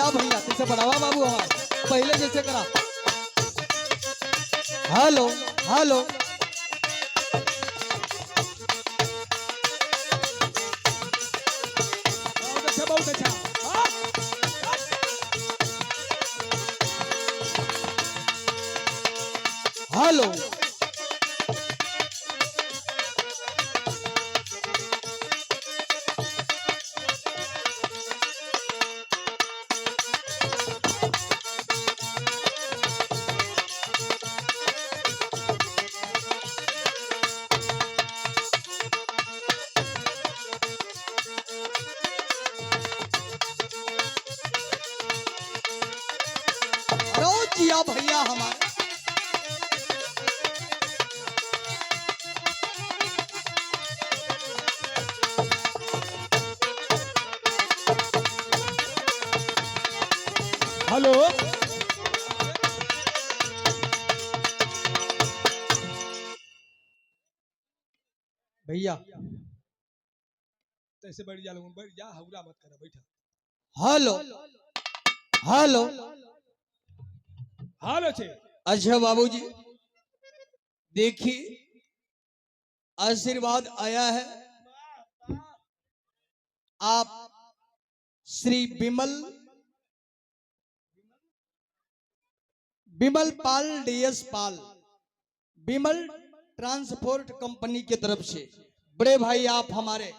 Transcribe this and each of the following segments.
भैया तुझसे बढ़ावा बाबू हमारे पहले जैसे करा। हेलो हेलो बहुत अच्छा हेलो जिया भैया हमारे हेलो भैया तैसे बैठ जा लोगों बैठ जा हौला मत कर बैठा। हेलो हेलो हालो छे। अच्छा बाबूजी देखिए आशीर्वाद आया है। आप श्री विमल पाल डीएस पाल विमल ट्रांसपोर्ट कंपनी की तरफ से बड़े भाई आप हमारे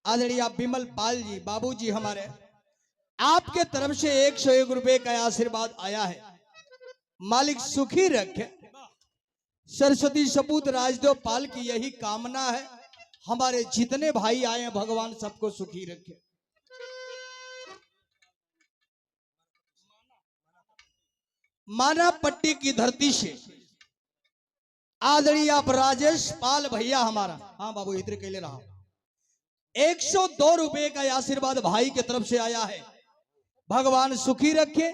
आदरणीय विमल पाल जी बाबूजी हमारे आपके तरफ से 101 रुपए का आशीर्वाद आया है। मालिक सुखी रखे। सरस्वती सपूत राजदेव पाल की यही कामना है। हमारे जितने भाई आए हैं भगवान सबको सुखी रखे। माना पट्टी की धरती से आदरणीय आप राजेश पाल भैया हमारा हाँ बाबू इधर के लिए रहा 102 रुपए का आशीर्वाद भाई की तरफ से आया है। भगवान सुखी रखे।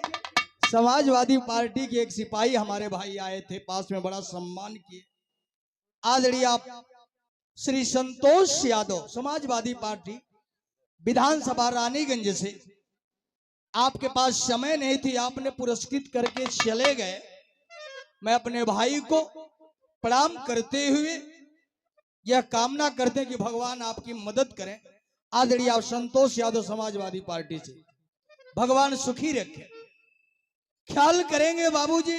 समाजवादी पार्टी के एक सिपाही हमारे भाई आए थे पास में बड़ा सम्मान किए। आदरणीय आप श्री संतोष यादव समाजवादी पार्टी विधानसभा रानीगंज से आपके पास समय नहीं थी आपने पुरस्कृत करके चले गए। मैं अपने भाई को प्रणाम करते हुए यह कामना करते हैं कि भगवान आपकी मदद करें। आदरणीय आप संतोष यादव समाजवादी पार्टी से भगवान सुखी रखे। ख्याल करेंगे बाबूजी।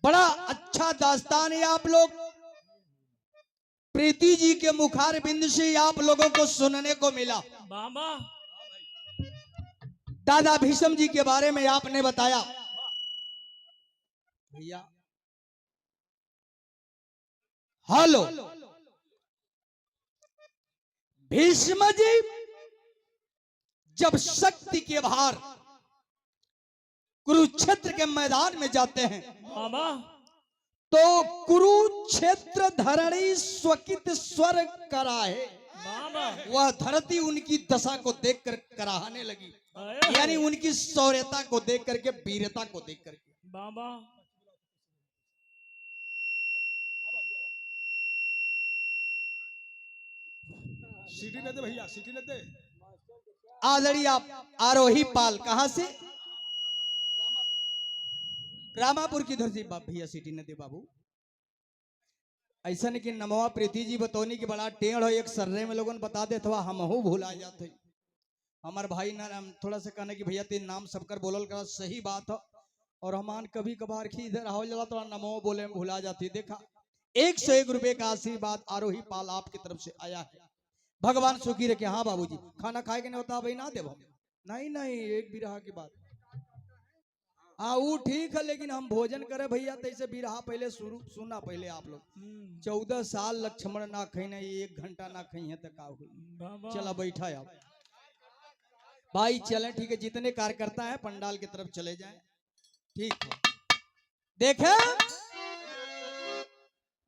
बड़ा अच्छा दास्तान है आप लोग प्रीति जी के मुखार बिंद से आप लोगों को सुनने को मिला। दादा भीष्म जी के बारे में आपने बताया भैया। हेलो भीष्म जी जब शक्ति के भार कुरुक्षेत्र के मैदान में जाते हैं तो कुरुक्षेत्र धरणी स्वकित स्वर कराहे। वह धरती उनकी दशा को देखकर कराहने लगी यानी उनकी शौर्यता को देख करके वीरता को देख करके। सीटी न दे भैया सीटी न दे। आदरणीय आप आरोही पाल कहां से रामापुर की धरती भैया सीटी न दे बाबू। ऐसा नहीं कि नमवा प्रीति जी बतौनी की बड़ा टेढ़ हो एक सर्रे में लोगों ने बता दे अथवा हम भूला जाते। हमारे भाई ना थोड़ा सा कहने की भैया तीन नाम सबकर बोलल कर सही बात हो और हमान कभी कभार की इधर हो जाला थोड़ा नमो बोले में भुला जाती। देखा 101 रुपए का आशीर्वाद आरोही पाल आपकी तरफ से आया है। भगवान सुखी रखे। हाँ बाबूजी खाना खाए के नहीं होता भाई ना देव नहीं नहीं एक भी रहा की बात। हाँ वो ठीक है, लेकिन हम भोजन करे भैया तैसे बिरहा पहले शुरू सुना पहले आप लोग। 14 साल लक्ष्मण ना खई ना 1 घंटा ना खई है तो का हुई। चला बैठा आप भाई, चलें ठीक है, जितने कार्यकर्ता हैं पंडाल की तरफ चले जाएं। ठीक है, देखे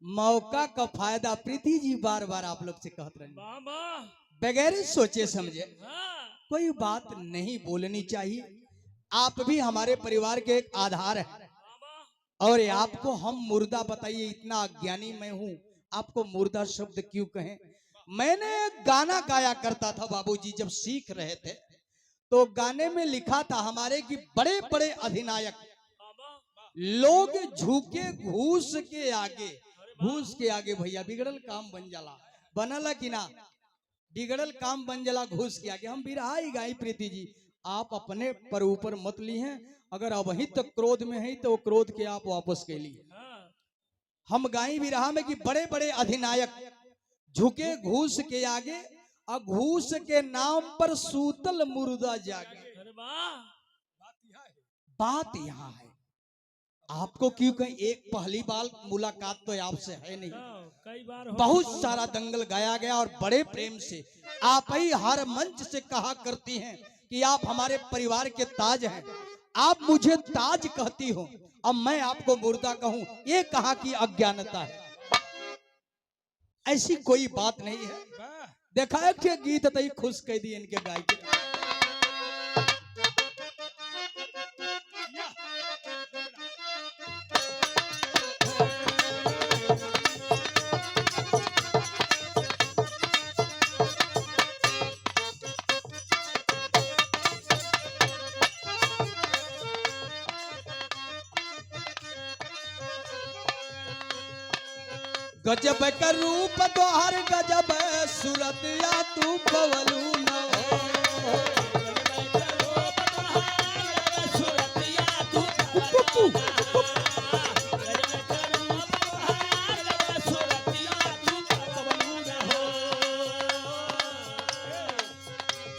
मौका का फायदा प्रीति जी बार बार आप लोग से कहते रहे, बगैर सोचे समझे कोई बात नहीं बोलनी चाहिए। आप भी हमारे परिवार के एक आधार है, और आपको हम मुर्दा बताइए, इतना अज्ञानी मैं हूं, आपको मुर्दा शब्द क्यों कहें। मैंने एक गाना गाया करता था बाबूजी, जब सीख रहे थे तो गाने में लिखा था हमारे कि बड़े बड़े अधिनायक लोग झुके घूस के आगे। घूस के आगे भैया बिगड़ल काम बन जाला, बनला कि ना, बिगड़ल काम बन जाला घूस के आगे। हम बिरहा ही गाई प्रीति जी, आप अपने पर ऊपर मत ली हैं, अगर अभी तक क्रोध में है तो क्रोध के आप वापस के लिए। हम गाई बिरहा में कि बड़े बड़े अधिनायक झुके घूस के आगे, और घूस के नाम पर सूतल मुर्दा जागे। बात यहाँ है, आपको क्यों कहीं एक पहली बार मुलाकात तो आपसे है नहीं, कई बार बहुत सारा दंगल गाया गया, और बड़े प्रेम से आप ही हर मंच से कहा करती हैं कि आप हमारे परिवार के ताज हैं। आप मुझे ताज कहती हो, अब मैं आपको मुर्दा कहूं, ये कहा कि अज्ञानता है। ऐसी कोई बात नहीं है। देखा एक ठे गीत तई खुश कह दी इनके गाय के। गजब का रूप द्वार गजब सूरत या तू पवलू न हो।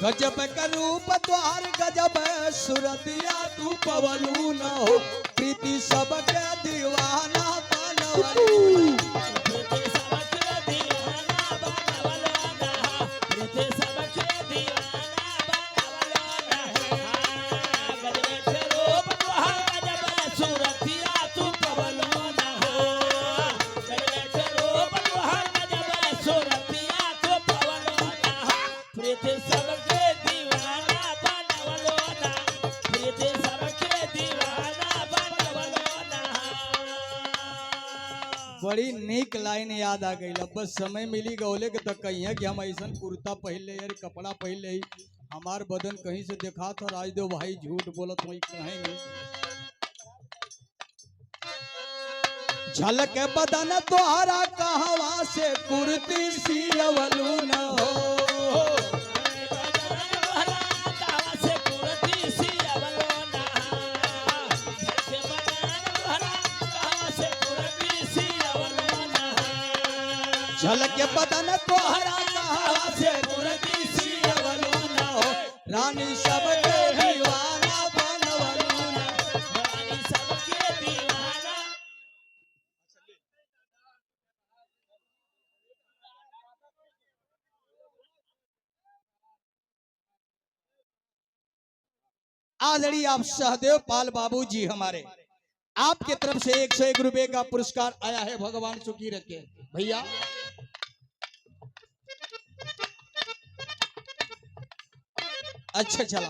गजब का रूप द्वार गजब सूरत या तू पवलू न हो। प्रीति सबके दीवाना बनवलू न हो। बड़ी नीक लाइन याद आ गई। अब बस समय मिली गौले के तक कही है कि हम ऐसा कुर्ता पहले यार कपड़ा पहले ही हमार बदन कहीं से देखा था। राजदेव भाई झूठ बोलत वही कहेंगे। झलक बदन तोहरा कहवा से कुर्ती सियवलू न हो। झलक बदन तोहरा कहवा से कुर्ती सियवलू न हो। रानी सबके दीवाना बनवलू न हो। रानी सबके दीवाना। आदरणीय आप सहदेव पाल बाबू जी हमारे, आपके तरफ से 101 रुपए का पुरस्कार आया है। भगवान सुखी रखे भैया। अच्छा चला,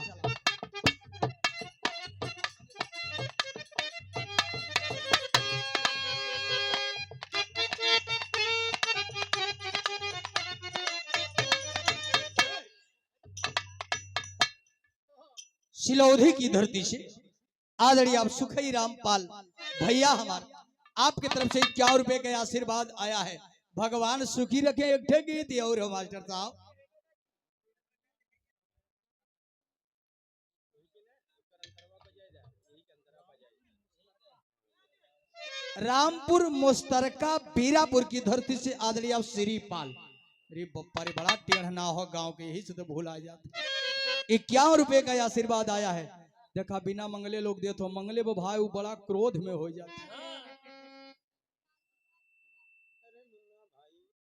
सिलौधी की धरती से आदरणीय आप सुखई रामपाल भैया हमारे, आपके तरफ से 51 रुपए का आशीर्वाद आया है। भगवान सुखी रखे। एक ठे गीत और है मास्टर साहब। रामपुर मुस्तरका बीरापुर की धरती से आदरणीय आप श्रीपाल। अरे बप्पा रे, बड़ा टेढ़ ना हो गांव के, यही से तो भूल आ जाते। 51 रुपए का आशीर्वाद आया है। देखा बिना मंगले लोग देते हो, मंगले वो भाई वो बड़ा क्रोध में हो जाते।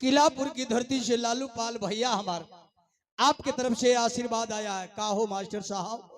किलापुर की धरती से लालू पाल भैया हमारे आपके तरफ से आशीर्वाद आया है। का हो मास्टर साहब?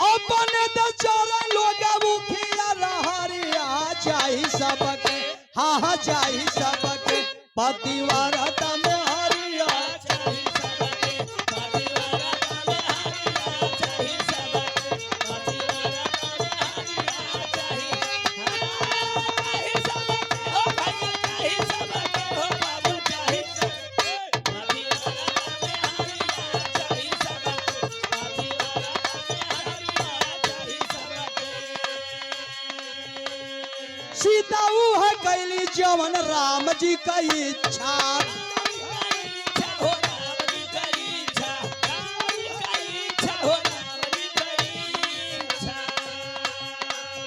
अपने तो चोरा लोग मुखिया रहरिया चाही सबके, हाँ हाँ चाही सबके पतिवारता में हरिया चाही सबके, पतिवारता में हरिया चाही सबके, पतिवारता में हरिया चाही सबके, हो भैया चाही सबके, हो बाबू चाही सबके, पतिवारता में हरिया चाही सबके, सीता है कैली जवन राम जी का इच्छा,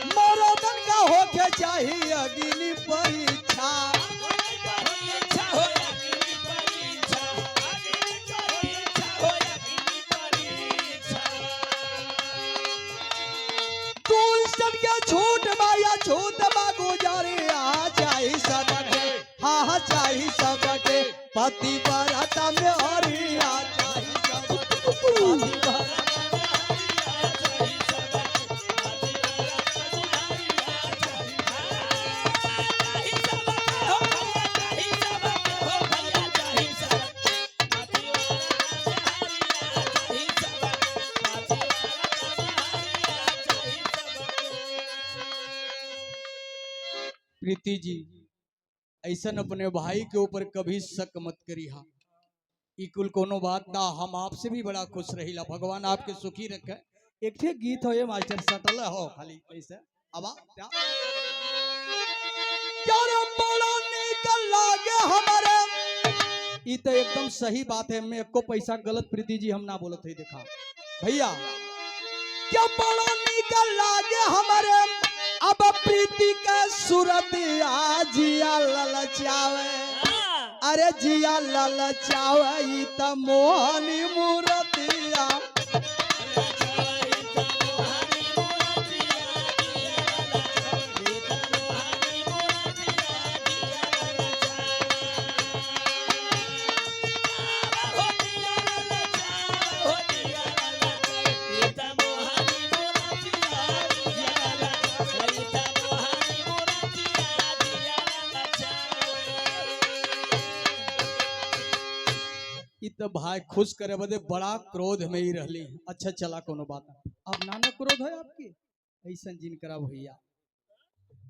मरोदन का होके चाहिए अग्नि परीक्षा, छूट माया छूट गुजारे चाही सबके, हाँ हाँ चाही सबके पतिव्रता में हरिया चाही सबके, पतिव्रता में हरिया चाही सबके, हो भैया चाही सबके, हो भैया चाही सबके, पतिव्रता में हरिया चाही सबके, प्रीति जी ऐसा अपने भाई के ऊपर कभी शक मत करी। हाँ कुल कोनो बात ना, हम आपसे भी बड़ा खुश रहीला, भगवान आपके सुखी रखे। एक ठे गीत हो ये मास्टर सटल हो खाली ऐसे अब क्या रे बड़ा निकल लागे हमारे, ये तो एकदम सही बात है। मैं एको पैसा गलत प्रीति जी हम ना बोलत है। देखा भैया क्या बड़ा निकल लागे हमारे, अब प्रीति का सूरत जिया ललचावे, अरे जिया ललचावे त मोहनी मूरतिया, तो भाई खुश करे बदे बड़ा क्रोध में ही रहली। अच्छा चला कोनो बात अब नाना क्रोध है आपकी ऐसा जिन करा भैया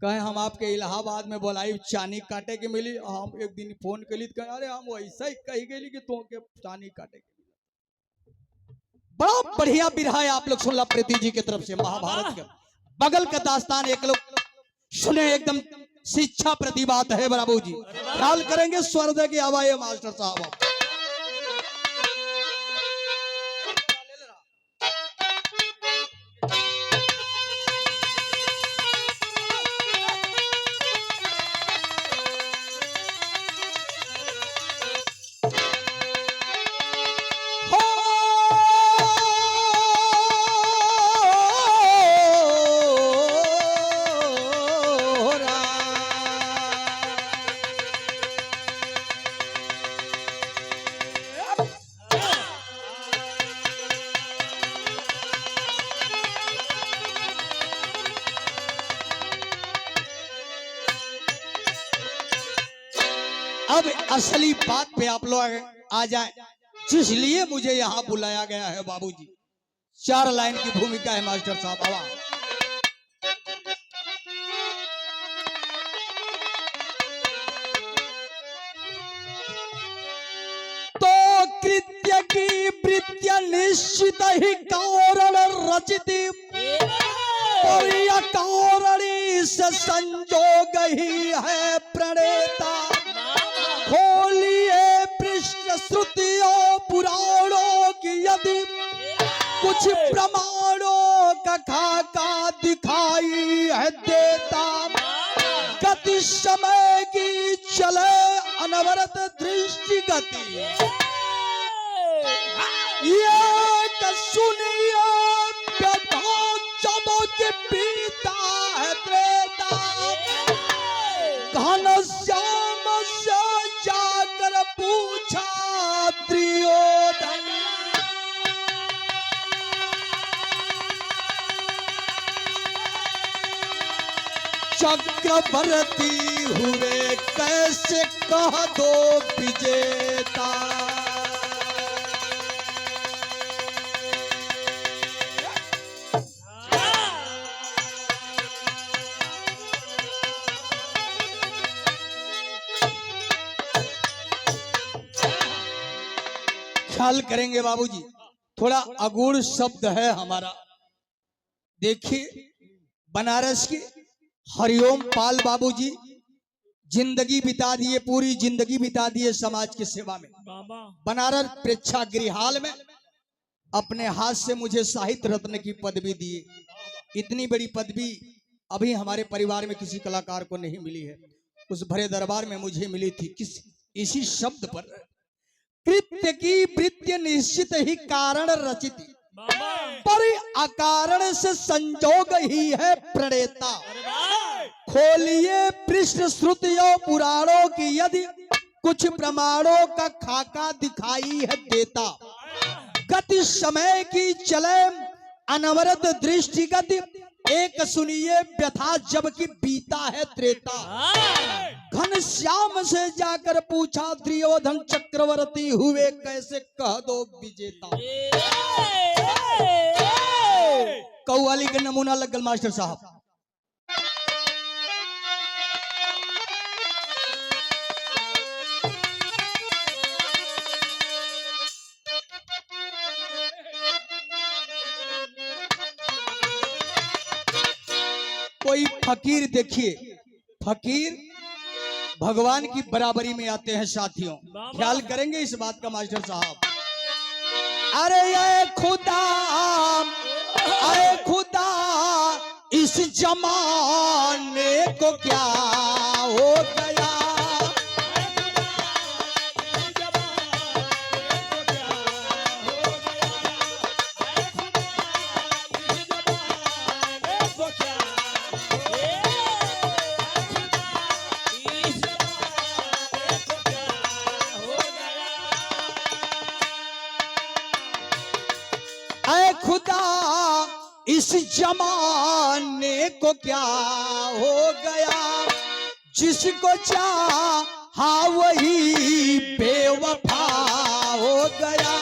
कहे हम आपके इलाहाबाद में बोलाई चानी काटे के मिली। हम एक दिन फोन कली तो कहे अरे हम ऐसा ही कही गई कि तो के चानी काटे के मिली। बड़ा बढ़िया बिरहा है आप लोग सुन ला प्रीति जी की तरफ से महाभारत के बगल का दास्तान एक लोग सुने, एकदम शिक्षा प्रतिबात है बाबू जी। ख्याल करेंगे स्वर्ग की आवाज़ मास्टर साहब। अब असली बात पे आप लोग आ जाए, जिसलिए मुझे यहाँ बुलाया गया है बाबूजी। 4 लाइन की भूमिका है मास्टर साहब। आवा तो कृत्य की वृत्य निश्चित ही कारण रचित, और यह कारण से संजोग ही है प्रणेता। खोलिए पृष्ठ श्रुतियों पुराणों की यदि कुछ प्रमाणों का खाका दिखाई है देता, गति समय की चले अनवरत दृष्टि गति, ये सुनिए व्यथा चमक पीता है त्रेता, घनश्याम से जाकर पूछा दुर्योधन, चक्रवर्ती हुए कैसे कह दो विजेता। ख्याल करेंगे बाबूजी, थोड़ा अगूढ़ शब्द है हमारा। देखिए बनारस के हरिओम पाल बाबूजी जिंदगी बिता दिए, पूरी जिंदगी बिता दिए समाज की सेवा में। बनारस प्रेक्षागृहाल में अपने हाथ से मुझे साहित्य रत्न की पदवी दिए। इतनी बड़ी पदवी अभी हमारे परिवार में किसी कलाकार को नहीं मिली है। उस भरे दरबार में मुझे मिली थी किस इसी शब्द पर, कृत्य की वृत्ति निश्चित ही कारण रचित, पर अकारण से संजोग ही है प्रणेता। खोलिए पृष्ठ श्रुतियों पुराणों की यदि कुछ प्रमाणों का खाका दिखाई है देता, गति समय की चले अनवरत दृष्टिगत, एक सुनिए व्यथा जबकि बीता है त्रेता, घनश्याम से जाकर पूछा दुर्योधन, चक्रवर्ती हुए कैसे कह दो विजेता। कव्वाली का नमूना लगल मास्टर साहब। कोई फकीर देखिए, फकीर भगवान की बराबरी में आते हैं साथियों। ख्याल करेंगे इस बात का मास्टर साहब। अरे ये खुदा, अरे खुदा, इस जमाने को क्या हो गया, खुदा इस जमाने को क्या हो गया, जिसको चाहा वही बेवफा हो गया।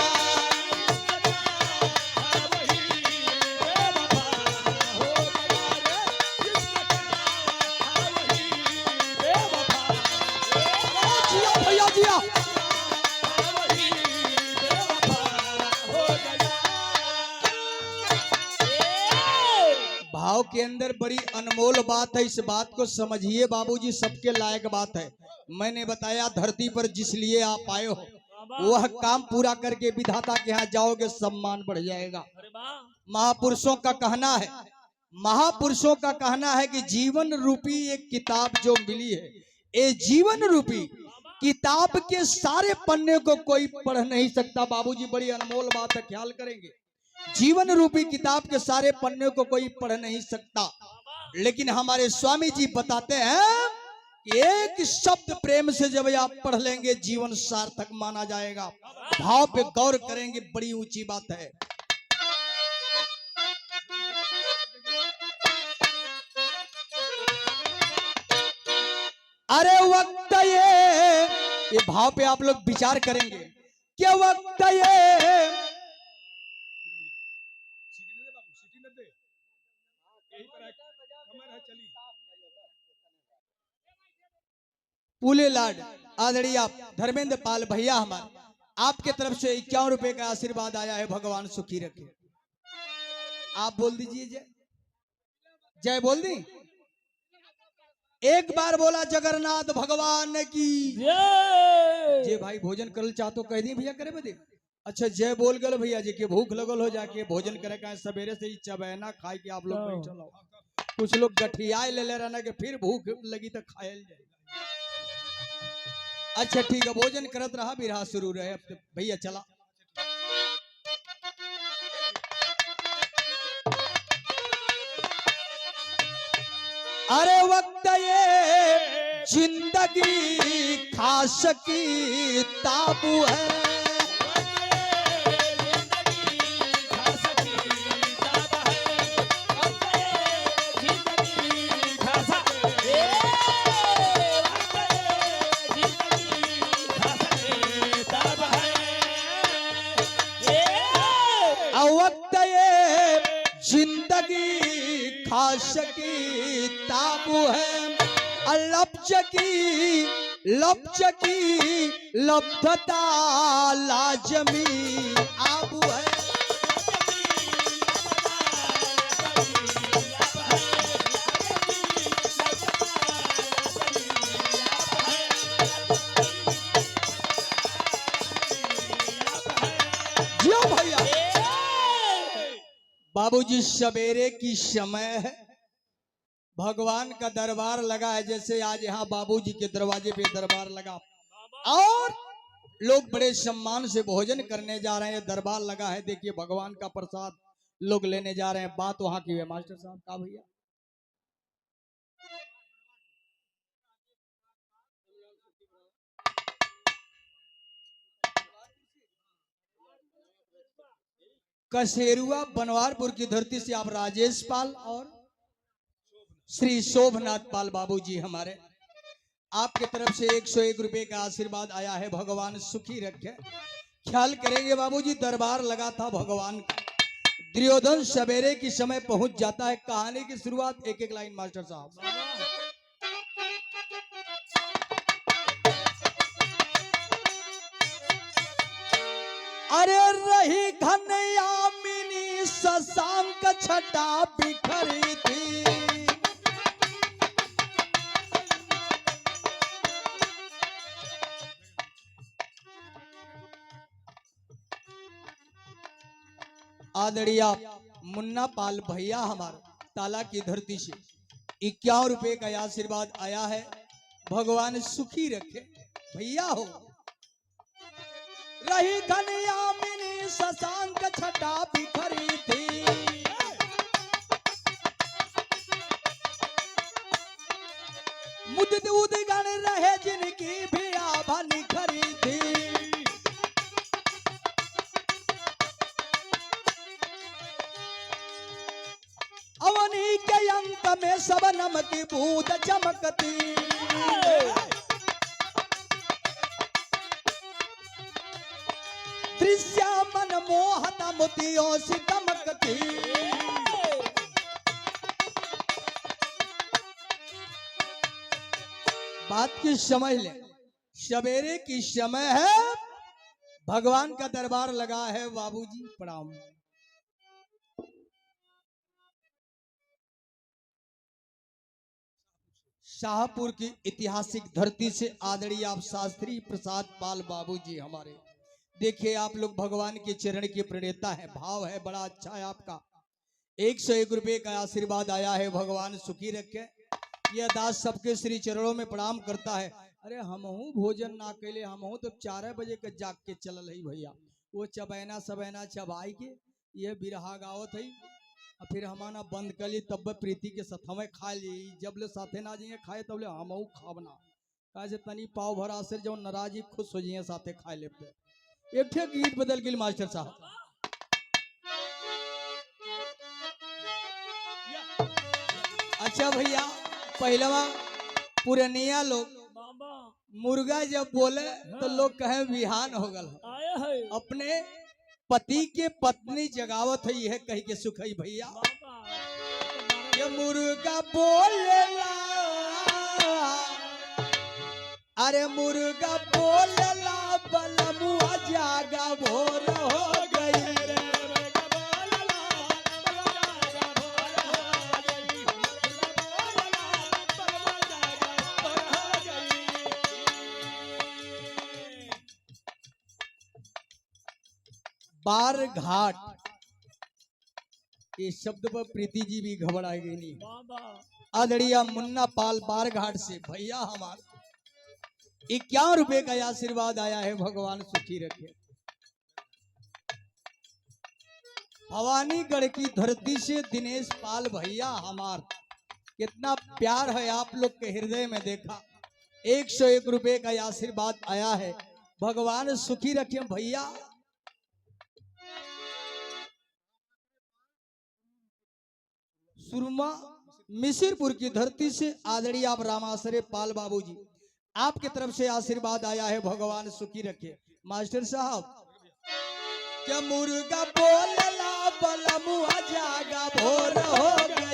जिया भैया जिया, भाव के अंदर बड़ी अनमोल बात है। इस बात को समझिए बाबूजी, सबके लायक बात है। मैंने बताया धरती पर जिस लिए आप आए हो वह काम पूरा करके विधाता के यहाँ जाओगे, सम्मान बढ़ जाएगा। महापुरुषों का कहना है, महापुरुषों का कहना है कि जीवन रूपी एक किताब जो मिली है, ये जीवन रूपी किताब के सारे पन्ने को कोई पढ़ नहीं सकता। बाबूजी बड़ी अनमोल बात है, ख्याल करेंगे। जीवन रूपी किताब के सारे पन्ने को कोई पढ़ नहीं सकता, लेकिन हमारे स्वामी जी बताते हैं कि एक शब्द प्रेम से जब आप पढ़ लेंगे जीवन सार्थक माना जाएगा। भाव पे गौर करेंगे, बड़ी ऊंची बात है। अरे वक्त ये भाव पे आप लोग विचार करेंगे क्या वक्त ये पूले लाड आदरणीय धर्मेंद्र पाल भैया हमारे, आपके तरफ से 51 रुपए का आशीर्वाद आया है। भगवान सुखी रखे। आप बोल दीजिए जय, जय बोल दी। एक बार बोला जगन्नाथ भगवान की। जय जे भाई भोजन करल चाहतो कह दी भैया करे बदे। अच्छा जय बोल गल भैया जी के भूख लगल हो जाके भोजन करे का सवेरे से ही चबैना खाए के आप लोग हाँ। बैठल हो। कुछ लोग गठियाए ले ले रहना के फिर भूख लगी तो खायल जाए। अच्छा ठीक है भोजन करत रहा बिरहा शुरू रहे अब तो भैया चला। अरे वक्त ये जिंदगी खास की ताबू है। वक्त ये जिंदगी खास की ताबू है। लफ्ज की लब्धता लाजमी आबू है। जियो भैया बाबूजी सवेरे की समय है भगवान का दरबार लगा है जैसे आज यहाँ बाबूजी के दरवाजे पे दरबार लगा और लोग बड़े सम्मान से भोजन करने जा रहे हैं। दरबार लगा है देखिए भगवान का प्रसाद लोग लेने जा रहे हैं। बात वहां की है मास्टर साहब का भैया। कसेरुआ बनवारपुर की धरती से आप राजेश पाल और श्री शोभनाथ पाल बाबूजी हमारे आपके तरफ से 101 रुपए का आशीर्वाद आया है। भगवान सुखी रखे। ख्याल करेंगे बाबूजी दरबार लगा था भगवान का। दुर्योधन सवेरे की समय पहुंच जाता है। कहानी की शुरुआत एक एक लाइन मास्टर साहब। अरे रही घनयामिनी शशांक छटा बिखरी थी। आदरणीय मुन्ना पाल भैया हमारे ताला की धरती से 51 रुपए का आशीर्वाद आया है। भगवान सुखी रखे भैया हो। रही घनयामिनी शशांक छटा बिखरी थी। मुद उदगण रहे जिनकी भी आभा निखरी थी। अवनी के अंक में सबनम की बूंद चमकती। दृश्य मन मोहत मोतियों से दमकती। बात की समझ ले सवेरे की समय है भगवान का दरबार लगा है। बाबूजी प्रणाम। शाहपुर की ऐतिहासिक धरती से आदरणीय आप शास्त्री प्रसाद पाल बाबूजी हमारे देखिए आप लोग भगवान के चरण के प्रणेता है। भाव है बड़ा अच्छा है आपका। 101 रुपए का आशीर्वाद आया है। भगवान सुखी रखे। यह दास सबके श्री चरणों में प्रणाम करता है। अरे हमहू भोजन ना कैले हमहू तो 4 बजे के जाग के चलल है भैया। वो चबैना सबैना चबाई के ये बिरहा गावत है और फिर हमारा बंद कर ली तब प्रीति के सथवे खा ली। जब ले साथे ना जाइए खाए तब ले हमहू खावना कैसे तनी पाव भर आसर जो नाराजी खुश हो जाइए साथे खाए ले पे। एक ठे गीत बदल गई मास्टर साहब। अच्छा भैया पहलवा पुरनिया लोग मुर्गा जब बोले तो लोग कहे विहान हो गल। अपने पति के पत्नी जगावत है यह कह के सुखई भैया ये मुर्गा बोलेला। अरे मुर्गा बोलेला बलमुआ जागा भोर हो गई रे। बार घाट, ये शब्द पर प्रीति जी भी घबराई गई नहीं। बाबा आदड़िया मुन्ना पाल बार घाट से भैया हमार 51 रुपए का आशीर्वाद आया है, भगवान सुखी रखे। भवानीगढ़ की धरती से दिनेश पाल भैया हमार, कितना प्यार है आप लोग के हृदय में देखा। 101 रुपए का आशीर्वाद आया है, भगवान सुखी रखे भैया। सुरमा मिसिरपुर की धरती से आदरणीय आप रामाश्रय पाल बाबूजी, आपकी तरफ से आशीर्वाद आया है, भगवान सुखी रखे। मास्टर साहब, क्या मुर्गा बोलला बलमुआ जागा भोर हो गई।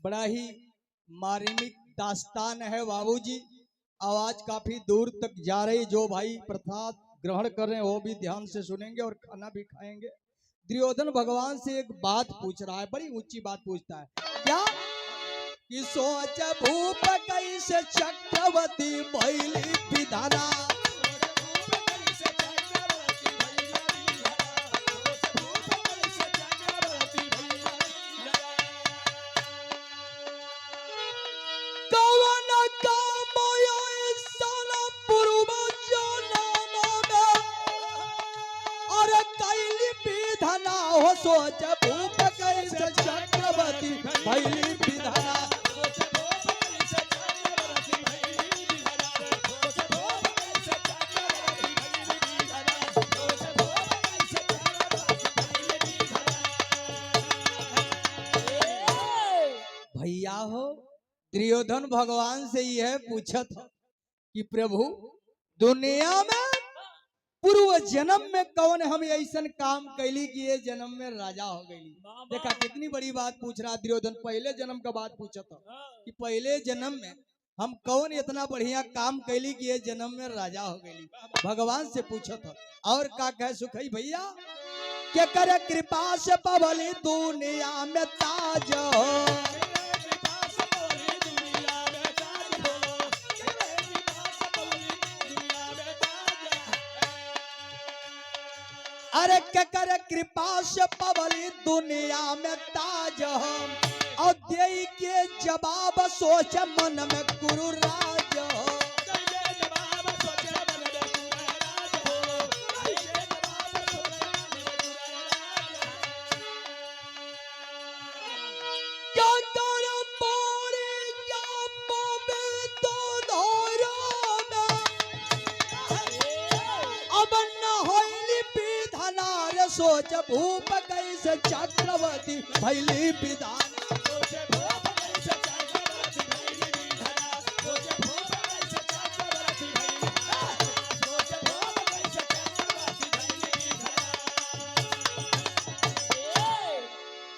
बड़ा ही मार्मिक दास्तान है बाबूजी। आवाज काफी दूर तक जा रही, जो भाई प्रसाद ग्रहण कर रहे हैं वो भी ध्यान से सुनेंगे और खाना भी खाएंगे। दुर्योधन भगवान से एक बात पूछ रहा है, बड़ी ऊंची बात पूछता है। क्या कि सोच भूप कैसे चक्रवर्ती भइली विधाना। सोच भूप कैसे चक्रवर्ती भइली विधाना। भैया हो, दुर्योधन भगवान से यह पूछत कि प्रभु दुनिया में पूर्व जन्म में कौन हम ऐसन काम कैली कि ये जन्म में राजा हो गई। देखा कितनी बड़ी बात पूछ रहा दुर्योधन, पहले जन्म का बात पूछा था कि पहले जन्म में हम कौन इतना बढ़िया काम कैली कि ये जन्म में राजा हो गई। भगवान से पूछा था। और का कह सुखई भैया, क्या करे कृपा से पवली दुनिया में ताज। अरे क्या करे कृपा से पवली दुनिया में ताज। और दे के जवाब सोच मन में गुरु राज। क्या कर पौड़ी क्या पावे तो धोरो में। अब न होइली विधाना रे, सोच भूप कैसे चक्रवर्ती भइली विधान।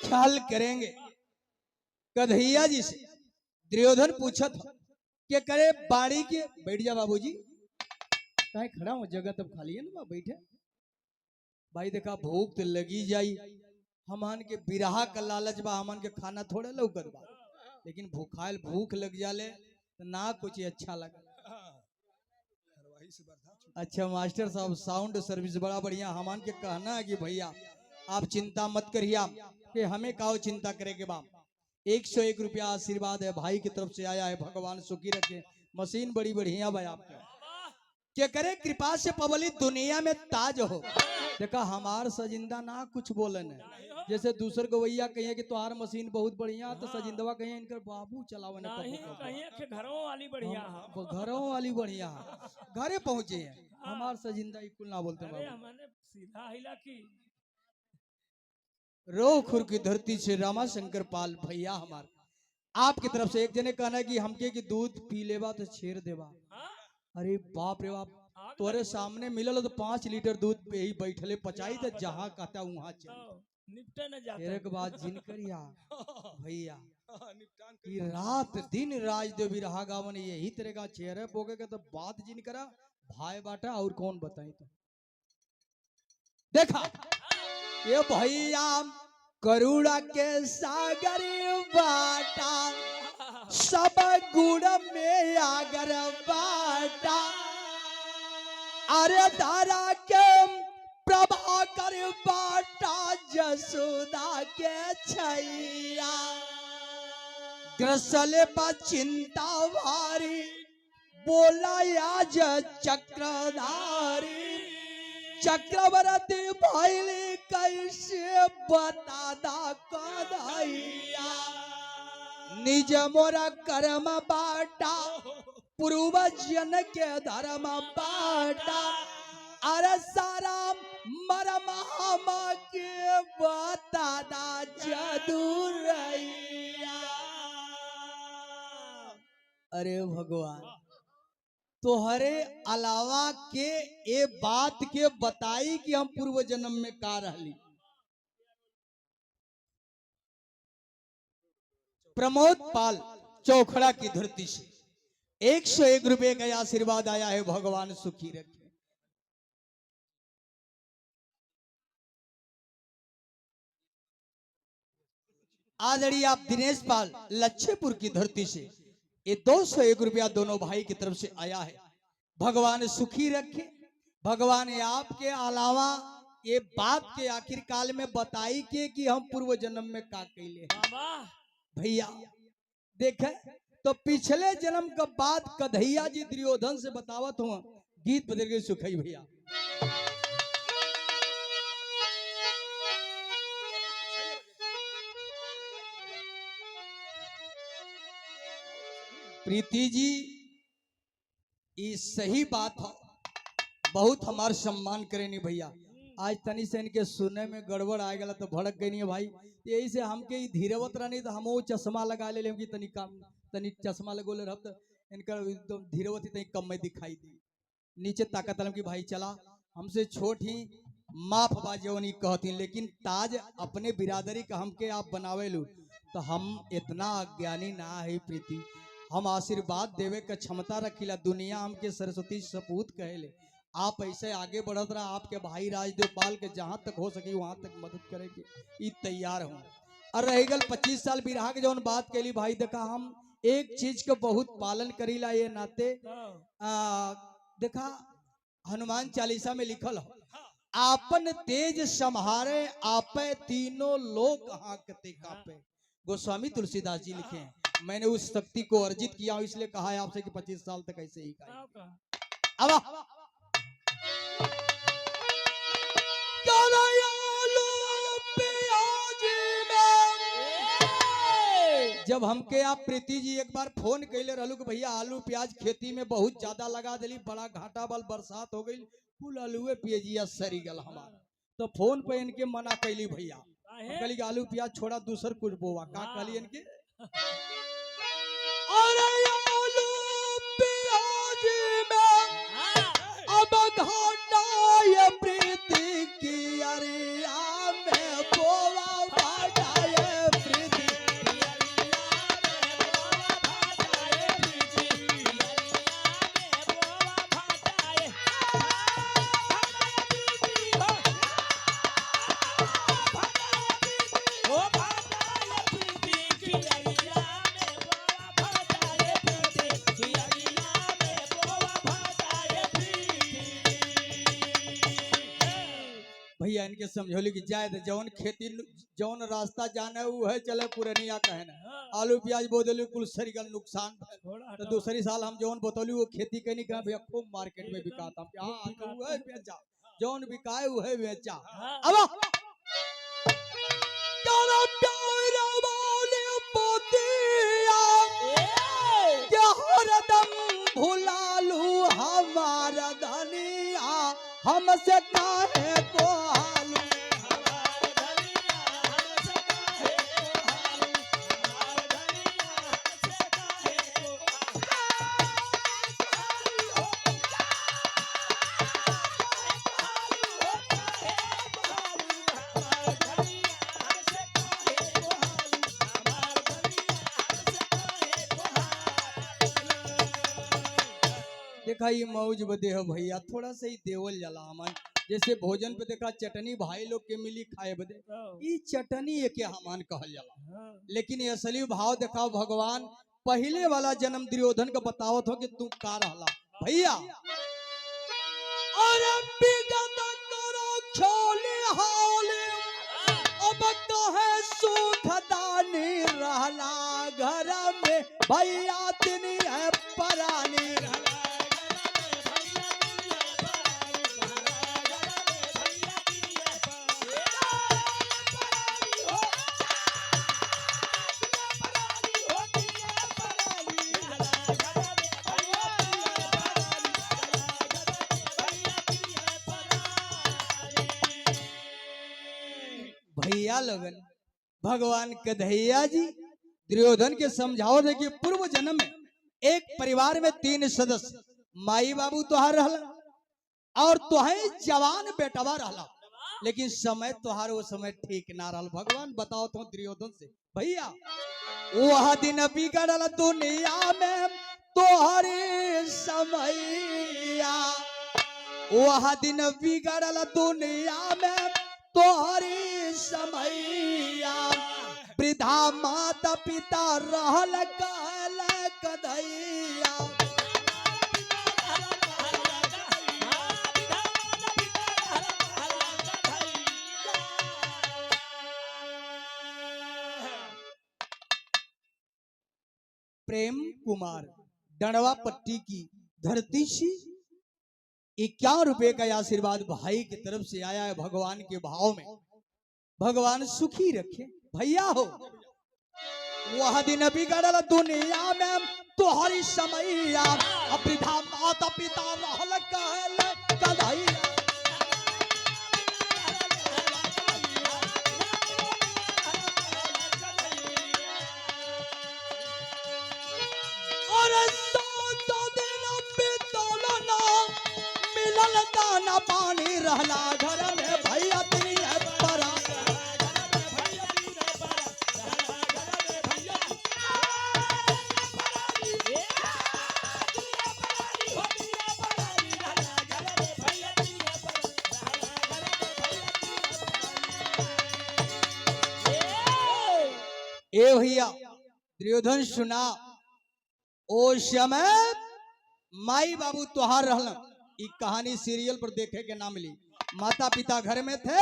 ख्याल करेंगे कन्हैया जी से दुर्योधन पूछा था कि करे बाड़ी के। बैठ जा बाबूजी, कहीं खड़ा हो, जगह तब खाली है ना, बैठे भाई। देखा भूख तो लगी जाई, हमान के बिरहा का लालच बा, हमान के खाना थोड़े लौकत बा, लेकिन भूखायल भूख लग जाले तो ना कुछ अच्छा लगा। अच्छा मास्टर साहब, साउंड सर्विस बड़ा बढ़िया। हमान के कहना है कि भैया आप चिंता मत करिए, कि हमें काओ चिंता करेंगे बाप। 101 रुपया आशीर्वाद है भाई की तरफ से आया है, भगवान सुखी रखे। मशीन बड़ी बढ़िया भाई आपके, क्या करे कृपा से पवली दुनिया में ताज हो। देखा हमार सजिंदा ना कुछ बोलन है, जैसे दूसर गवैया कहिए कि तुम्हार मशीन बहुत बढ़िया, तो सजिंदवा कहिए इनकर बाबू चलावे ना, घरों वाली बढ़िया है, घरों वाली बढ़िया है, घरे पहुंचे हैं। हमार सजिंदा इकुल ना बोलते बाबू। हमने सीधा हिला की रोखुर की धरती से रामाशंकर पाल भैया हमार आपकी तरफ से एक जने कहना है कि हमके कि दूध पी लेबा तो छेड़ देबा। हाँ? अरे बाप रे बाप, आग तोरे लगी। सामने मिलल तो 5 लीटर दूध पे ही बैठले पचाई तो जहाँ कहता वहां चल। तो निपटे न जाता फिर एक बात जिन करिया भैया, हाँ, निपटान कर। कि रात दिन राजदेव बिरहा गावन यही तरह का चेहरे पोगे के तो बात जिन करा भाई बाटा और कौन बताई तो। देखा ये भैया करुणा के सागर बाटा सब गुण में आगर बाटा। अरे धारा के प्रभाकर बाटा जसोदा के छैया। ग्रसले पर चिंता भारी बोला आज चक्रधारी। चक्रवर्ती भैली कैसे बता दा कन्हैया। निज मोरा कर्म बाटा पूर्वजन के धर्म बाटा। अरे सारा मरम हम के बता दा जदूरैया। अरे भगवान, तोहरे अलावा के ये बात के बताई कि हम पूर्व जन्म में का रहली। प्रमोद पाल चौखड़ा की धरती से 101 रुपए का आशीर्वाद आया है। भगवान सुखी रखे। आदरणीय आप दिनेश पाल लच्छेपुर की धरती से ये 201 रुपया दोनों भाई की तरफ से आया है। भगवान सुखी रखे। भगवान ये आपके अलावा ये बात के आखिर काल में बताई के कि हम पूर्व जन्म में का कैले हैं। बाबा भैया देखे तो पिछले जन्म का बात कन्हैया जी दुर्योधन से बतावत हुआ। गीत बदल गई सुखई भैया। प्रीति जी ये सही बात है, बहुत हमार सम्मान करेनी भैया। आज तनी से इनके सुनने में गड़बड़ आ गया तो भड़क गई नहीं है भाई। यही से हमके धीरवत रहनी तो हम चश्मा लगा ले कि तनी कम तनी चश्मा लगोले रह तो इनका एकदम धीरवती तनी कम में दिखाई दी। नीचे ताकत अलम की भाई चला हमसे छोट ही माफ बाजवनी कहती, लेकिन ताज अपने बिरादरी का हमके आप बनावे लू तो हम इतना अज्ञानी ना है प्रीति। हम आशीर्वाद देवे का क्षमता रखीला। दुनिया हमके सरस्वती सपूत कहेले। आप ऐसे आगे बढ़त रहा, आपके भाई राजदेव पाल के जहां तक हो सके वहां तक मदद करे के तैयार हूँ। और रह गल 25 साल बिरहा के जौन बात कैली भाई, देखा हम एक चीज के बहुत पालन करीला ये नाते। देखा हनुमान चालीसा में लिखल हो, आपन तेज संहारे आपे तीनों लोग हाकते कापे। गोस्वामी तुलसीदास जी लिखे हैं। मैंने उस शक्ति को अर्जित किया, इसलिए कहा है आपसे कि 25 साल तक ऐसे ही कहा। अब जब हमके आप प्रीति जी एक बार फोन कैले रहलू कि भैया आलू प्याज खेती में बहुत ज्यादा लगा दिली, बड़ा घाटा बल बरसात हो गई, कुल आलूए प्याजिया सरी गल हमारा। तो फोन पे इनके मना कैली भैया, कहली आलू प्याज छोड़ा दूसर कुछ बोवा। का कहली इनके अरे आलू प्याज में अब घाटा ये प्रीति की अरिया में बोवा भाटा ये प्रीति। भैया इनके समझौली कि जाए तो जौन खेती जौन रास्ता जाने वो है चले पुरनिया कहना। आलू प्याज बोदली कुल सरिगल नुकसान। तो दूसरी साल हम जौन बतौली वो खेती कहीं कहा भैया खूब मार्केट में बिकाता। हाँ वो है बेचा, जौन बिकाए वो है बेचा। अब भुला लू हमारा धनिया हमसे काहे को हालू। देखा ये मौज बदे हो भैया, थोड़ा सा ही देवल जला हमन। जैसे भोजन पे देखा चटनी भाई लोग के मिली खाए बदे, ई चटनी के हमान कहल जाला। लेकिन ये असली भाव दिखाओ भगवान पहले वाला जन्म दुर्योधन का बतावत हो कि तू का रहला भैया। अरे बिगत करो खोले हाले, अब कहे सुख दानी रहला घर में भैया तिनी है परानी। भैया लोगन भगवान कन्हैया जी दुर्योधन के समझाओ थे कि पूर्व जन्म में एक परिवार में 3 सदस्य माई बाबू तुहार रहला और तुहे जवान बेटवा रहला, लेकिन समय तुहार वो समय ठीक ना रहल। भगवान बताओ तो दुर्योधन से भैया वह दिन बिगड़ल दुनिया में तोहरे समैया, वह दिन बिगड़ल दुनिया में तोहरे समैया, वृद्धा माता पिता रहल कहल कन्हैया। प्रेम कुमार डंडवा पट्टी की धरती से 51 रुपए का आशीर्वाद भाई की तरफ से आया है भगवान के भाव में। भगवान सुखी रखे भैया हो। वह दिन बिगड़ल दुनिया में तोहरी समैया, वृद्धा माता पिता रहल कहल कन्हैया। दाना पानी रहला घर में भैया तिनी है परा। ए भैया दुर्योधन सुना, ओ समय माई बाबू तुहार रहल। ई कहानी सीरियल पर देखे के ना मिली। माता पिता घर में थे,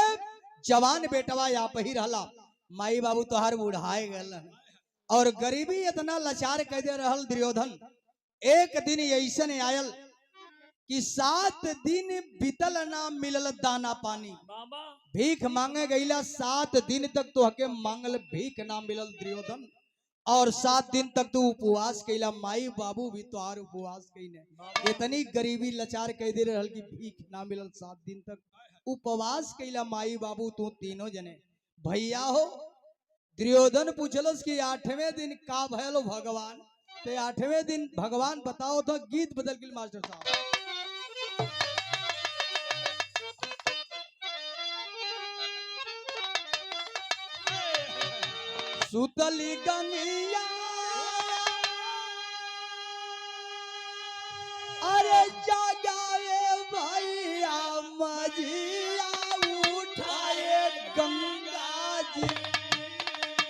जवान बेटवा यहाँ पे ही रहला, माई बाबू तोहार बुढ़ाए गल और गरीबी इतना लाचार कह दे रहल दुर्योधन। एक दिन ऐसन आयल कि 7 दिन बीतल ना मिलल दाना पानी, भीख मांगे गईला 7 दिन तक तो हके मांगल भीख ना मिलल दुर्योधन। और 7 दिन तक तू उपवास कैला, माई बाबू भी तोहार उपवास कैले। इतनी गरीबी लाचार कह दे रहल कि भीख ना मिलल 7 दिन तक उपवास कैला माई बाबू तू तीनों जने भैया हो। दुर्योधन पूछलस कि 8वें दिन का भयल भगवान, ते 8वें दिन भगवान बताओ तो गीत बदल के मास्टर साहब। सुतली गंगिया अरे जागाए भैया मझिया उठाए गंगा जी,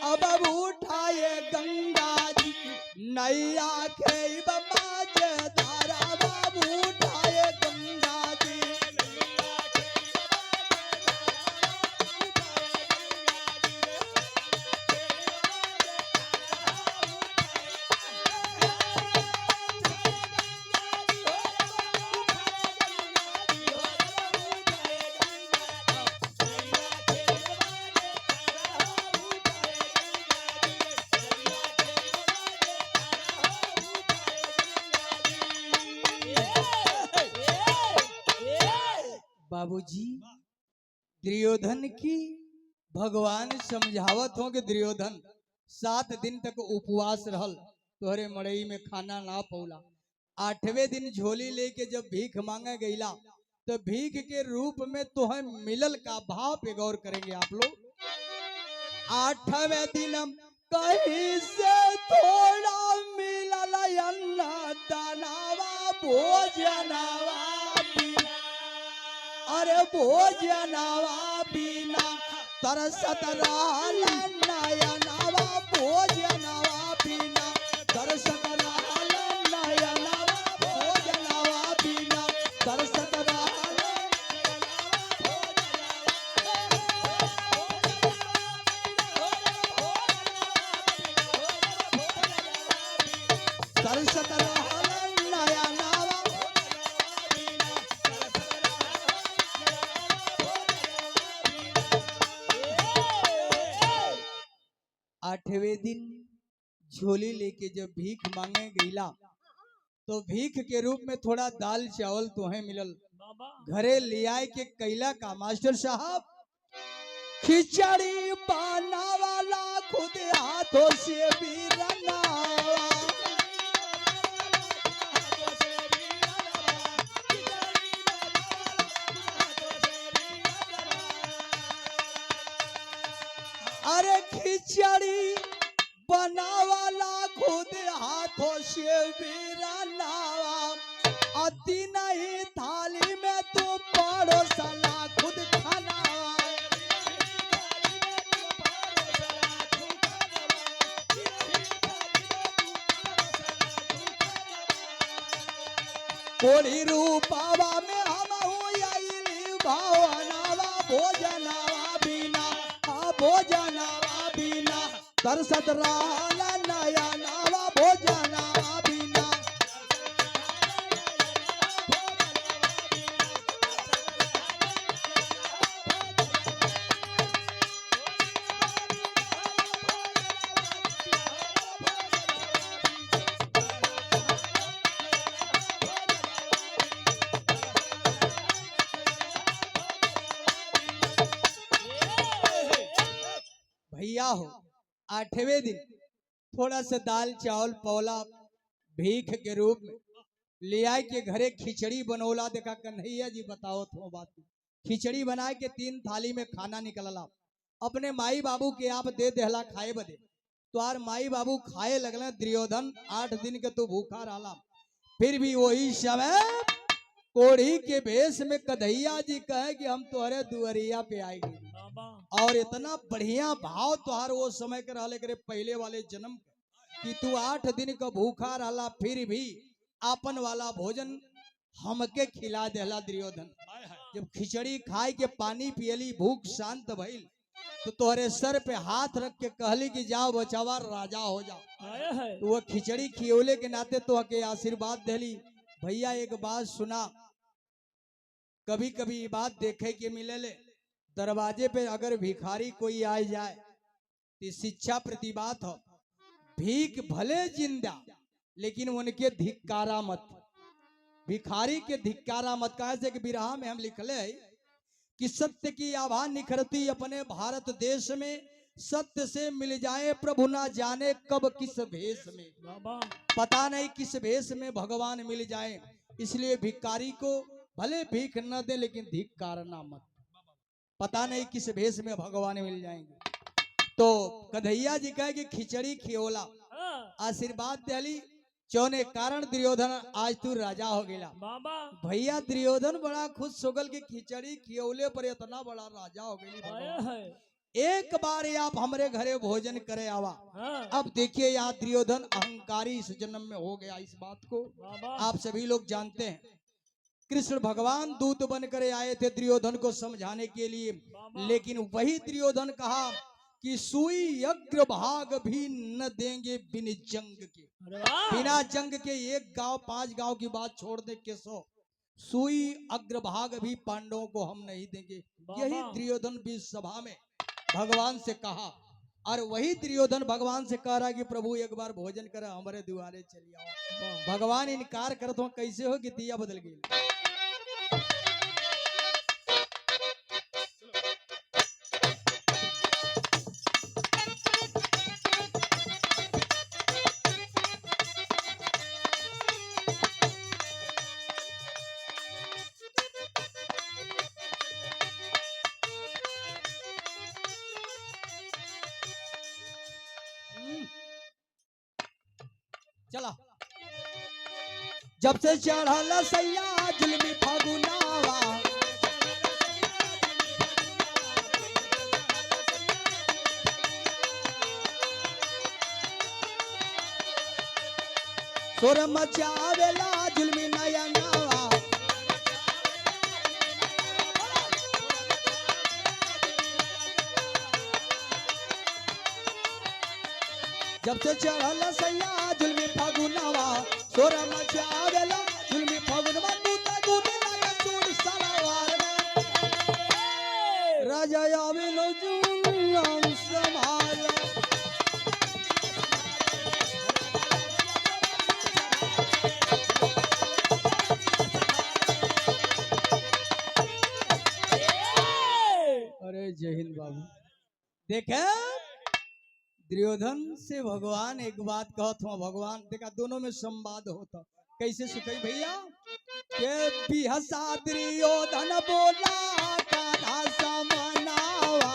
अब उठाए गंगा जी नैया खेब माज धारा बाबू उठाए गंगा जी। बाबूजी दुर्योधन की भगवान समझावत हो कि दुर्योधन 7 दिन तक उपवास रहल, तोहरे मड़ई में खाना ना पौला। 8वें दिन झोली लेके जब भीख मांगे गईला तो भीख के रूप में तोहे मिलल का भाव पे गौर करेंगे आप लोग। 8वें दिन कहीं से थोड़ा मिलल अन्ना दानावा भोजनवा बिना, अरे भोजनवा बिना तरसत रहल नयनवा, भोजनवा बिना तरसत रहल नयनवा, भोजनवा बिना तरसत रहल, तरसत रहल नयनवा। आठवें दिन झोली लेके जब भीख मांगे गईला तो भीख के रूप में थोड़ा दाल चावल तोहे मिलल। बाबा घरे ले आए के कैला का मास्टर साहब, खिचड़ी बनावाला खुद हाथों से भी रनावा, अरे खिचड़ी बनावाला खुद हाथों से भी रनावा, अति नहीं थाली में तू परोसला खुद खानावा, कोड़ी रूपावा में हम आइली भावनावा, भोजनावा बिना, हाँ भोजनावा बिना तरसत रहल नयनवा, भोजनावा बिना। भैया हो आठवें दिन थोड़ा सा दाल चावल पौला भीख के रूप में ले आए के घरे खिचड़ी बनौला। देखा कन्हैया जी बताओ तो बात, खिचड़ी बनाए के 3 थाली में खाना निकलला, अपने माई बाबू के आप दे देहला खाए बदे, तो आर माई बाबू खाए लगल। दुर्योधन 8 दिन के तो भूखा रहला, फिर भी वही समय कोढ़ी के भेष में कन्हैया जी कहे कि हम तुम्हारे दुआरिया पे आएंगे, बाबा और इतना बढ़िया भाव तुहार वो समय के रहले करे पहले वाले जन्म कि तू 8 दिन का भूखा रहला, फिर भी आपन वाला भोजन हमके खिला देला। दुर्योधन जब खिचड़ी खाए के पानी पियली, भूख शांत भइल, तो तोहरे सर पे हाथ रख के कहली कि जाओ बचावा राजा हो जाओ। आया है तो वो खिचड़ी खियोले के नाते तो के आशीर्वाद देली। भैया एक बात सुना, कभी कभी ये बात देखे के मिले, दरवाजे पे अगर भिखारी कोई आ जाए तो शिक्षा प्रतिबात हो, भीख भले जिंदा लेकिन उनके धिक्कारा मत, भिखारी के धिक्कारा मत। कहे से कि बिरहा में हम लिखले है कि सत्य की आभा निखरती अपने भारत देश में, सत्य से मिल जाए प्रभु ना जाने कब किस भेष में, बाबा पता नहीं किस भेष में भगवान मिल जाए। इसलिए भिखारी को भले भीख न दे लेकिन धिक्कारना मत, पता नहीं किस भेष में भगवान मिल जाएंगे। तो कन्हैया जी कहे कि खिचड़ी खियोला, हाँ, आशीर्वाद दिली, चौने कारण दुर्योधन आज तू राजा हो गया। बाबा भैया दुर्योधन बड़ा खुश हो गल कि खिचड़ी खियौले पर इतना बड़ा राजा हो गई। आया भगवान है एक बार आप हमारे घरे भोजन करे आवा। हाँ, अब देखिए यहाँ दुर्योधन अहंकारी इस जन्म में हो गया, इस बात को बाबा आप सभी लोग जानते हैं। कृष्ण भगवान दूत बनकर आए थे दुर्योधन को समझाने के लिए, बाबा लेकिन वही दुर्योधन कहा कि सुई अग्रभाग भी न देंगे बिन जंग के, अरे वाह बिना जंग के 1 गांव 5 गांव की बात छोड़ दे के 100 सुई अग्रभाग भी पांडवों को हम नहीं देंगे। बाबा। यही दुर्योधन भी सभा में भगवान से कहा, और वही दुर्योधन भगवान से कह रहा कि प्रभु एक बार भोजन कर हमारे द्वारे चली आओ। वाह, भगवान इनकार करत हो, कैसे हो कि दिया बदल गई। चला जब से चढ़ल सैया जुल्मी फगुनावा, शोर मचावेला जुल्मी नयनावा, जब से चढ़ल सैया जुल्मी फगुनावा, शोर मचावेला जुल्मी फगुनवा, दूता दूती लागे चूड़ सलवार में, राजा आवेलो जुल्म संभालो। अरे जय हिंद बाबू। देखे दुर्योधन से भगवान एक बात कहत हो, भगवान देखा दोनों में संवाद होता कैसे सुखई भैया के बिहसा दुर्योधन बोला कान्हा समनावा,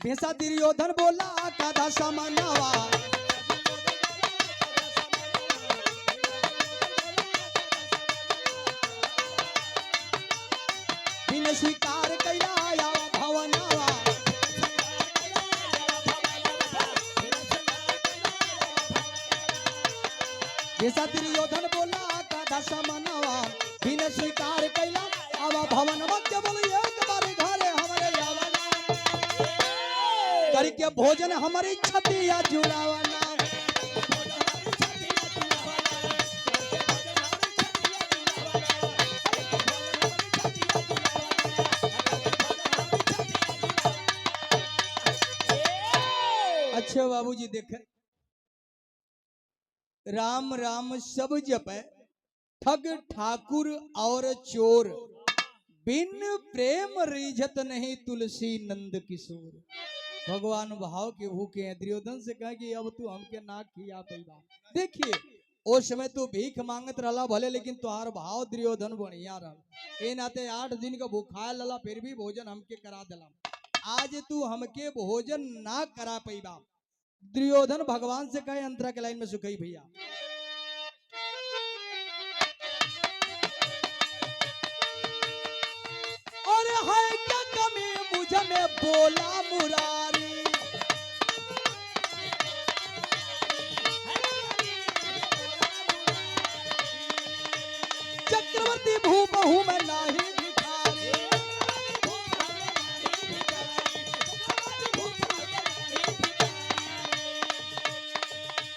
बिहसा दुर्योधन बोला कान्हा समनावा, स्वीकार कैला भवनवा, जैसा दुर्योधन बोला कान्हा समनावा, बिन स्वीकार कैला अब भवनवा, केवल एक बार घरे हमारे आवना, करके भोजन हमारी छतिया जुड़ावना, अच्छे बाबूजी देखे राम राम सब जपे, ठग ठाकुर और चोर, बिन प्रेम रिझत नहीं तुलसी नंद किशोर। भगवान भाव के भूखे हैं, दुर्योधन से कहे कि अब तू हमके ना खिया पैबा। देखिए उस समय तू भीख मांगत रहला भले, लेकिन तुहार भाव दुर्योधन बढ़िया रहा, ए नाते 8 दिन का भूखाए लला फिर भी भोजन हमके करा दिला, आज तू हमके भोजन ना करा पैबा। दुर्योधन भगवान से कहे अंतरा के लाइन में सुखई भैया, और है क्या कमी मुझ में बोला मुरारी, चक्रवर्ती भूप हूं मैं नाही भिखारी,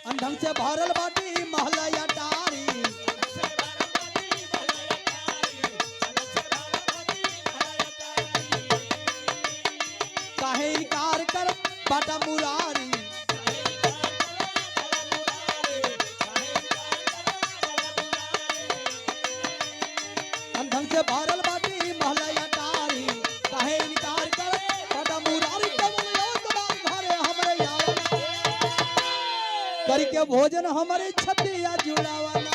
अंधन से भरल बाटी महला अटारी, काहे इनकार कर बाटा मुरारी, अंधन से भरल बाटी महला अटारी, काहे इनकार कर बाटा मुरारी, केवल एक बार घरे हमरे आवना, करके भोजन हमारे छतिया जुड़ावना,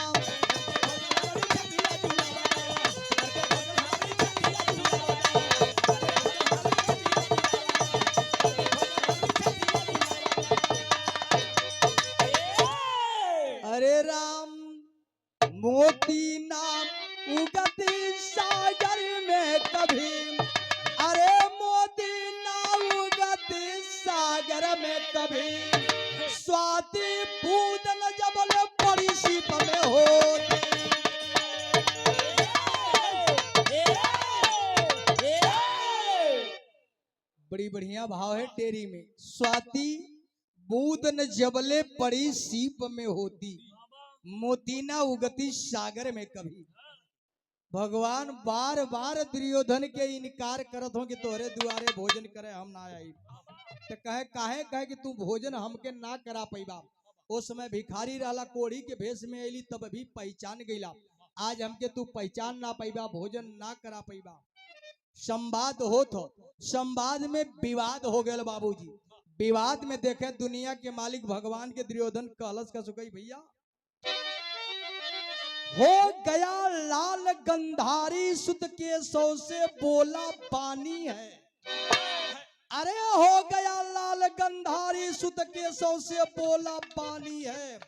अरे राम मोती नाम उगती सागर में कभी, अरे मोती नाम उगती सागर में कभी, स्वाति पूदन जबल पड़ी सीप में हो, बड़ी बढ़िया भाव है टेरी में, स्वाति बूदन जबले पड़ी सीप में होती, मोतीना उगती सागर में कभी। भगवान बार बार दुर्योधन के इनकार करत हो कि तोहरे दुआरे भोजन करे हम ना आई, तो कहे कि तू भोजन हमके ना करा पैबा। उस समय भिखारी रहला, कोढ़ी के भेष में अली तब भी पहचान गईला, आज हमके तू पहचान ना पैबा, भोजन ना करा पैबा। संवाद होत हो, संवाद में विवाद हो गया बाबूजी। विवाद में देखे दुनिया के मालिक भगवान के दुर्योधन कहलस का सुकई भैया हो गया लाल गंधारी सुत के सौ से बोला पानी है। अरे हो गया लाल गंधारी सुत के सौ से बोला पानी है।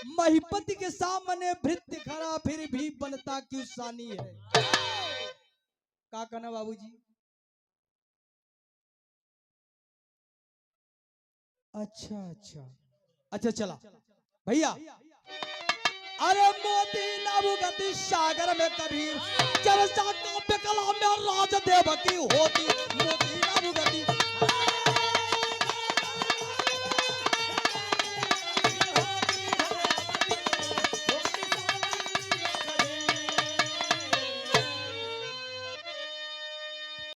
महिपति के सामने भृत्य खड़ा फिर भी बनता क्यों सानी है। का कहना बाबूजी? अच्छा चला भैया। अरे मोती नाबुगति सागर में कबीर जब सा काव्य कला में राजदेव की होती मोती